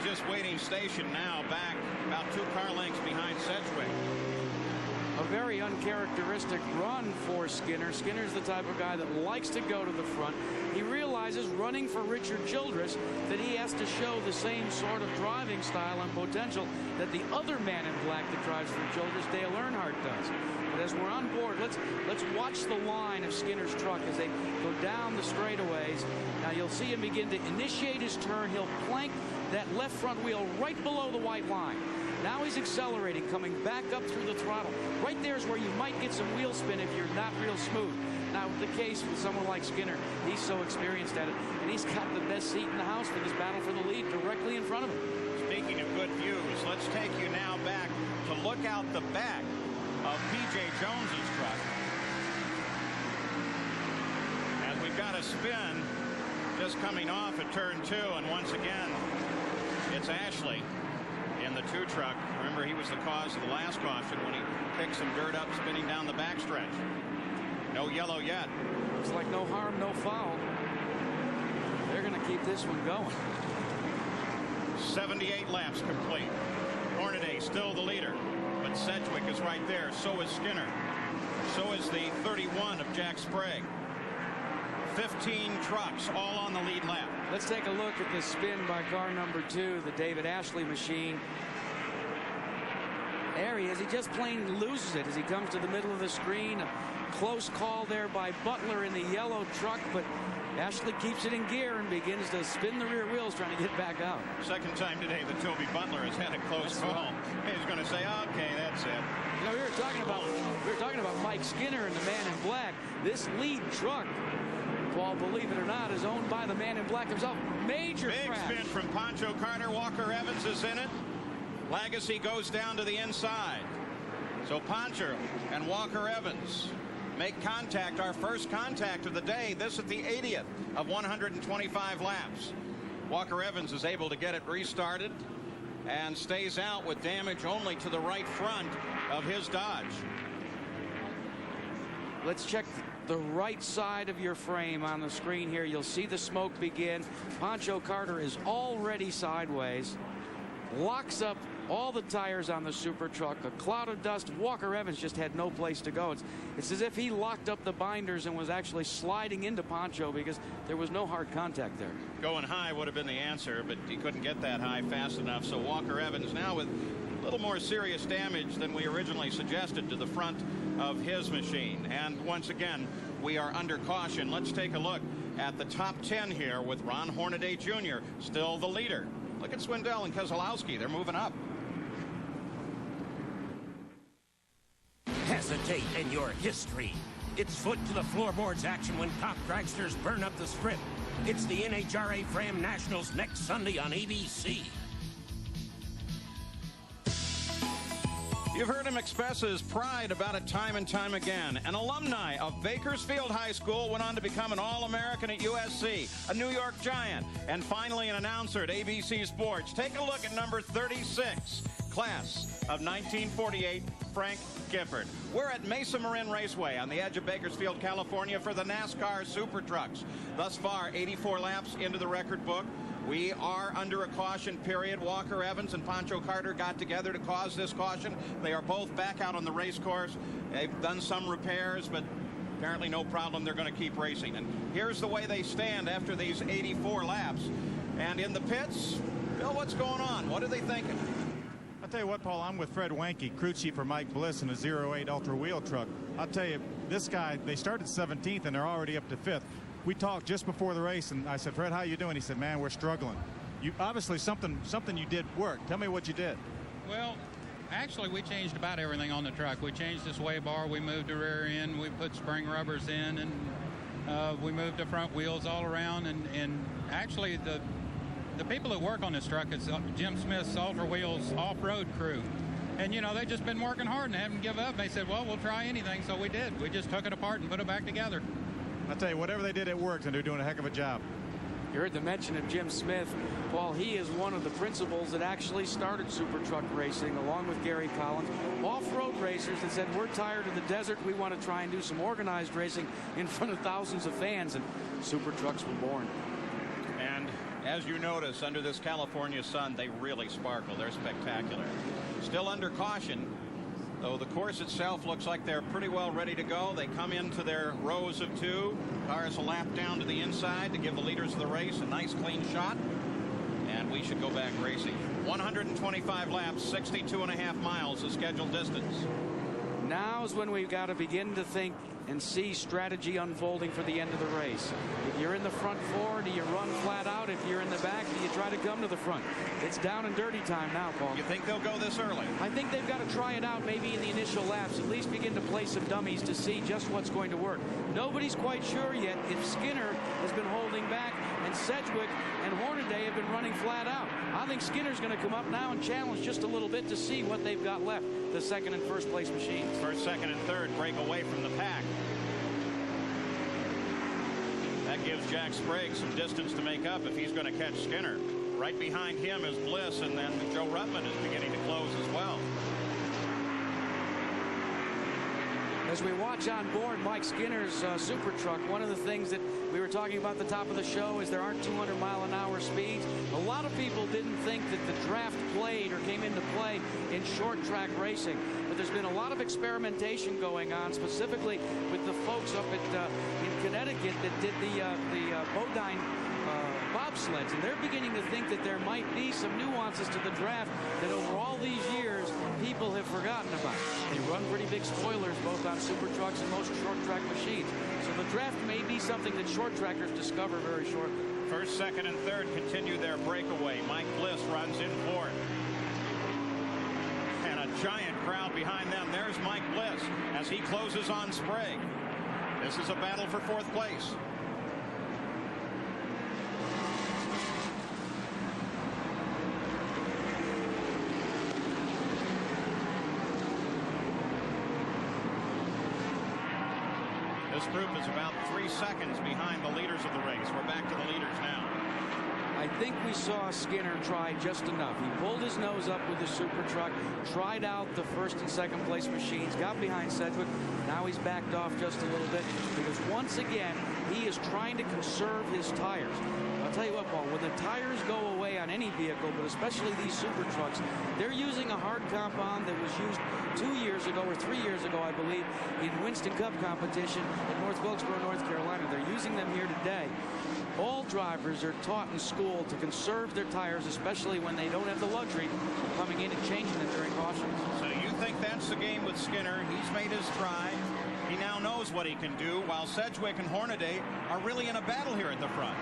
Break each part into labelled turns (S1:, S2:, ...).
S1: just waiting station now, back about 2 car lengths behind Sedgwick.
S2: A very uncharacteristic run for Skinner. Skinner's the type of guy that likes to go to the front. He realizes, running for Richard Childress, that he has to show the same sort of driving style and potential that the other man in black that drives for Childress, Dale Earnhardt, does. But as we're on board, let's watch the line of Skinner's truck as they go down the straightaways. Now you'll see him begin to initiate his turn. He'll plank that left front wheel right below the white line. Now he's accelerating, coming back up through the throttle. Right there is where you might get some wheel spin if you're not real smooth. Now, the case with someone like Skinner, he's so experienced at it, and he's got the best seat in the house for this battle for the lead directly in front of him.
S1: Speaking of good views, let's take you now back to look out the back of P.J. Jones's truck. And we've got a spin just coming off at turn 2, and once again, it's Ashley in the 2 truck. Remember, he was the cause of the last caution when he picked some dirt up spinning down the backstretch. No yellow yet.
S2: Looks like no harm, no foul. They're going to keep this one going.
S1: 78 laps complete. Hornaday still the leader, but Sedgwick is right there. So is Skinner. So is the 31 of Jack Sprague. 15 trucks all on the lead lap.
S2: Let's take a look at the spin by car number 2, the David Ashley machine. There he is. He just plain loses it as he comes to the middle of the screen. A close call there by Butler in the yellow truck, but Ashley keeps it in gear and begins to spin the rear wheels trying to get back out.
S1: Second time today that Toby Butler has had a close call. Right. He's going to say, okay, that's it.
S2: You know, we were talking about Mike Skinner and the man in black. This lead truck, Paul, believe it or not, is owned by the man in black himself. Major
S1: big
S2: crash.
S1: Spin from Pancho Carter. Walker Evans is in it. Lagasse goes down to the inside. So Pancho and Walker Evans make contact, our first contact of the day. This at the 80th of 125 laps. Walker Evans is able to get it restarted and stays out with damage only to the right front of his Dodge.
S2: Let's check the right side of your frame on the screen here. You'll see the smoke begin. Pancho Carter is already sideways. Locks up all the tires on the super truck. A cloud of dust. Walker Evans just had no place to go. It's as if he locked up the binders and was actually sliding into Pancho because there was no hard contact there.
S1: Going high would have been the answer, but he couldn't get that high fast enough. So Walker Evans now with a little more serious damage than we originally suggested to the front of his machine. And once again, we are under caution. Let's take a look at the top 10 here with Ron Hornaday Jr. still the leader. Look at Swindell and Keselowski. They're moving up.
S3: Hesitate in your history. It's foot to the floorboards action when top dragsters burn up the strip. It's the NHRA Fram Nationals next Sunday on ABC.
S1: You've heard him express his pride about it time and time again. An alumni of Bakersfield High School, went on to become an All-American at USC, a New York Giant, and finally an announcer at ABC Sports. Take a look at number 36, class of 1948, Frank Gifford. We're at Mesa Marin Raceway on the edge of Bakersfield, California for the NASCAR Super Trucks. Thus far, 84 laps into the record book. We are under a caution period. Walker Evans and Pancho Carter got together to cause this caution. They are both back out on the race course. They've done some repairs, but apparently no problem. They're going to keep racing. And here's the way they stand after these 84 laps. And in the pits, Bill, what's going on? What are they thinking?
S4: I'll tell you what, Paul, I'm with Fred Wanke, crew chief for Mike Bliss in a 08 Ultra Wheel truck. I'll tell you, this guy, they started 17th and they're already up to 5th. We talked just before the race, and I said, Fred, how you doing? He said, man, we're struggling. You obviously something you did work. Tell me what you did.
S5: Well, actually, we changed about everything on the truck. We changed the sway bar. We moved the rear end. We put spring rubbers in, and we moved the front wheels all around. And actually, the people that work on this truck is Jim Smith's Ultra Wheels off-road crew. And, you know, they've just been working hard and haven't given up. They said, well, we'll try anything. So we did. We just took it apart and put it back together.
S4: I'll tell you, whatever they did, it worked, and they're doing a heck of a job.
S2: You heard the mention of Jim Smith. Paul, he is one of the principals that actually started super truck racing, along with Gary Collins. Off-road racers that said, we're tired of the desert. We want to try and do some organized racing in front of thousands of fans, and super trucks were born.
S1: And As you notice, under this California sun, they really sparkle. They're spectacular. Still under caution, though the course itself looks like they're pretty well ready to go. They come into their rows of 2. Cars a lap down to the inside to give the leaders of the race a nice clean shot. And we should go back racing. 125 laps, 62.5 miles the scheduled distance.
S2: Now is when we've got to begin to think and see strategy unfolding for the end of the race. If you're in the front 4, do you run flat out? If you're in the back, do you try to come to the front? It's down and dirty time now, Paul.
S1: You think they'll go this early?
S2: I think they've got to try it out maybe in the initial laps, at least begin to play some dummies to see just what's going to work. Nobody's quite sure yet if Skinner has been holding back and Sedgwick and Hornaday have been running flat out. I think Skinner's going to come up now and challenge just a little bit to see what they've got left, the second and first place machines.
S1: First, second, and third break away from the pack. That gives Jack Sprague some distance to make up if he's going to catch Skinner. Right behind him is Bliss, and then Joe Ruttman is beginning to close as well.
S2: As we watch on board Mike Skinner's super truck, one of the things that we were talking about at the top of the show is there aren't 200-mile-an-hour speeds. A lot of people didn't think that the draft played or came into play in short track racing, but there's been a lot of experimentation going on, specifically with the folks up at in Connecticut that did the Bodine bobsleds, and they're beginning to think that there might be some nuances to the draft that over all these years people have forgotten about. They run pretty big spoilers both on super trucks and most short track machines, so the draft may be something that short trackers discover very shortly.
S1: First, second, and third continue their breakaway. Mike Bliss runs in fourth, and a giant crowd behind them. There's Mike Bliss as he closes on Sprague. This is a battle for fourth place. This group is about 3 seconds behind the leaders of the race. We're back to the leaders now.
S2: I think we saw Skinner try just enough. He pulled his nose up with the super truck, tried out the first and second place machines, got behind Sedgwick. Now he's backed off just a little bit because once again, he is trying to conserve his tires. I'll tell you what, Paul, when the tires go away on any vehicle, but especially these super trucks, they're using a hard compound that was used 2 years ago or 3 years ago, I believe, in Winston Cup competition in North Wilkesboro, North Carolina. They're using them here today. All drivers are taught in school to conserve their tires, especially when they don't have the luxury of coming in and changing them during cautions.
S1: So you think that's the game with Skinner? He's made his try. He now knows what he can do, while Sedgwick and Hornaday are really in a battle here at the front.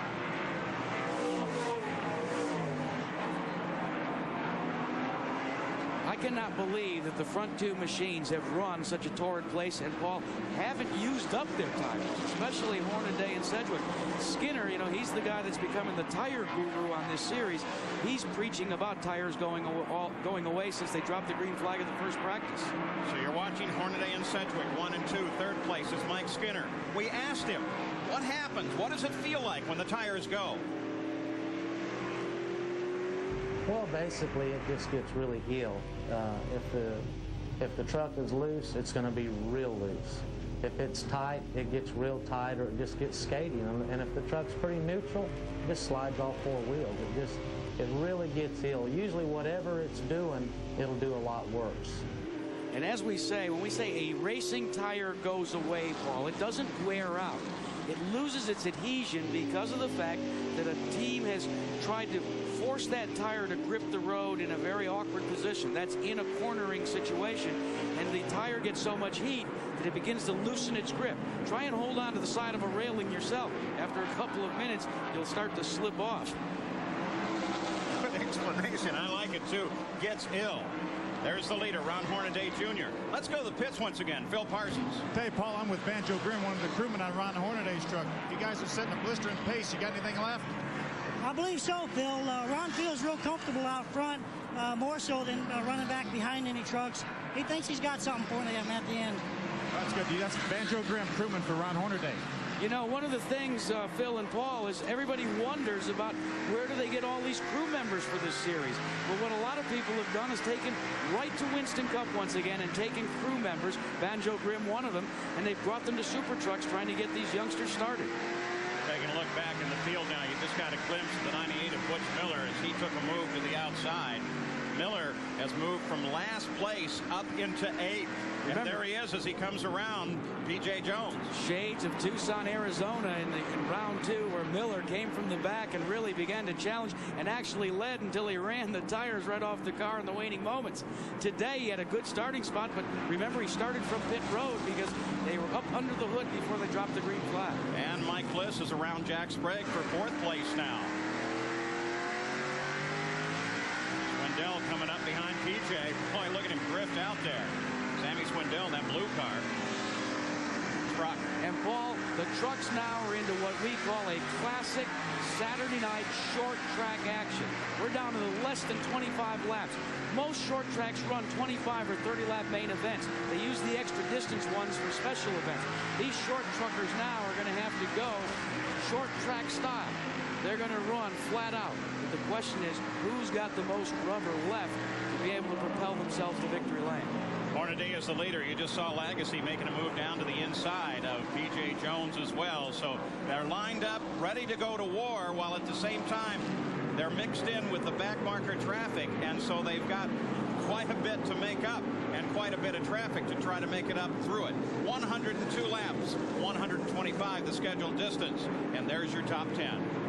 S2: I cannot believe that the front 2 machines have run such a torrid place and, Paul, haven't used up their tires, especially Hornaday and Sedgwick. Skinner, you know, he's the guy that's becoming the tire guru on this series. He's preaching about tires going away since they dropped the green flag at the first practice.
S1: So you're watching Hornaday and Sedgwick, 1 and 2. Third place is Mike Skinner. We asked him, what happens? What does it feel like when the tires go?
S6: Well, basically, it just gets really ill. If the truck is loose, it's going to be real loose. If it's tight, it gets real tight, or it just gets skating. And if the truck's pretty neutral, it just slides off 4 wheels. It really gets ill. Usually, whatever it's doing, it'll do a lot worse.
S2: And as we say, when we say a racing tire goes away, Paul, it doesn't wear out. It loses its adhesion because of the fact that a team has tried to force that tire to grip the road in a very awkward position. That's in a cornering situation, and the tire gets so much heat that it begins to loosen its grip. Try and hold on to the side of a railing yourself. After a couple of minutes, you'll start to slip off.
S1: Good explanation. I like it too. Gets ill. There's the leader, Ron Hornaday Jr. Let's go to the pits once again. Phil Parsons.
S4: Hey, Paul, I'm with Banjo Grimm, one of the crewmen on Ron Hornaday's truck. You guys are setting a blistering pace. You got anything left?
S7: I believe so, Phil. Ron feels real comfortable out front, more so than running back behind any trucks. He thinks he's got something for them at the end.
S4: That's good. That's Banjo Grimm, crewman for Ron Hornaday.
S2: You know, one of the things, Phil and Paul, is everybody wonders about where do they get all these crew members for this series. Well, what a lot of people have done is taken right to Winston Cup once again and taken crew members, Banjo Grimm one of them, and they've brought them to super trucks trying to get these youngsters started.
S1: Taking a look back in the field now. You just got a glimpse of the 98 of Butch Miller as he took a move to the outside. Miller has moved from last place up into 8th. And there he is as he comes around P.J. Jones.
S2: Shades of Tucson, Arizona in round 2, where Miller came from the back and really began to challenge and actually led until he ran the tires right off the car in the waning moments. Today he had a good starting spot, but remember he started from pit road because they were up under the hood before they dropped the green flag.
S1: And Mike Bliss is around Jack Sprague for 4th place now. Swindell coming up behind PJ. Boy, look at him drift out there. Sammy Swindell in that blue car. Truck.
S2: And Paul, the trucks now are into what we call a classic Saturday night short track action. We're down to less than 25 laps. Most short tracks run 25 or 30 lap main events. They use the extra distance ones for special events. These short truckers now are going to have to go short track style. They're going to run flat out. But the question is, who's got the most rubber left to be able to propel themselves to victory lane?
S1: Hornaday is the leader. You just saw Lagasse making a move down to the inside of P.J. Jones as well. So they're lined up, ready to go to war, while at the same time they're mixed in with the back marker traffic. And so they've got quite a bit to make up and quite a bit of traffic to try to make it up through it. 102 laps, 125 the scheduled distance. And there's your top 10.